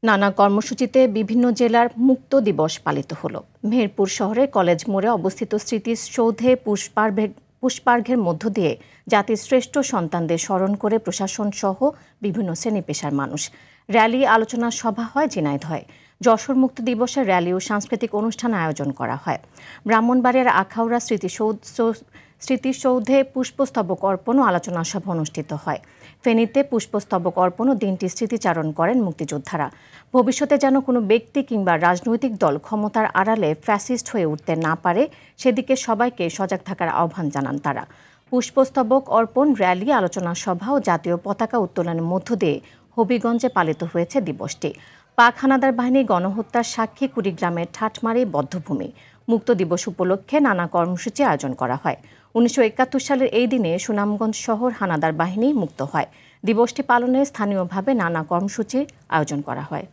নানা কর্মসূচিতে বিভিন্ন জেলার মুক্ত দিবস পালিত হলো। মেহেরপুর শহরে কলেজ মোড়ে অবস্থিত স্মৃতিসৌধে পুষ্পার্ঘ্যের মধ্য দিয়ে জাতির শ্রেষ্ঠ সন্তানদের স্মরণ করে প্রশাসন সহ বিভিন্ন শ্রেণী পেশার মানুষ। র্যালি, আলোচনা সভা হয় ঝিনাইদহে। যশোর মুক্ত দিবসের র্যালি ও সাংস্কৃতিক অনুষ্ঠান আয়োজন করা হয়। ব্রাহ্মণবাড়িয়ার আখাউড়া স্মৃতিসৌধে পুষ্পস্তবক অর্পণ ও আলোচনা সভা অনুষ্ঠিত হয়। ফেনীতে পুষ্পস্তবক অর্পণ ও দিনটি স্মৃতিচারণ করেন মুক্তিযোদ্ধারা। ভবিষ্যতে যেন কোনো ব্যক্তি কিংবা রাজনৈতিক দল ক্ষমতার আড়ালে ফ্যাসিস্ট হয়ে উঠতে না পারে, সেদিকে সবাইকে সজাগ থাকার আহ্বান জানান তারা। পুষ্পস্তবক অর্পণ, র্যালি, আলোচনা সভা ও জাতীয় পতাকা উত্তোলনের মধ্য দিয়ে হবিগঞ্জে পালিত হয়েছে দিবসটি। পাক হানাদার বাহিনী গণহত্যার সাক্ষী কুড়িগ্রামের ঠাটমারি বধ্যভূমি। মুক্ত দিবস উপলক্ষে নানা কর্মসূচি আয়োজন করা হয়। ১৯৭১ সালের এই দিনে সুনামগঞ্জ শহর হানাদার বাহিনী মুক্ত হয়। দিবসটি পালনে স্থানীয়ভাবে নানা কর্মসূচির আয়োজন করা হয়।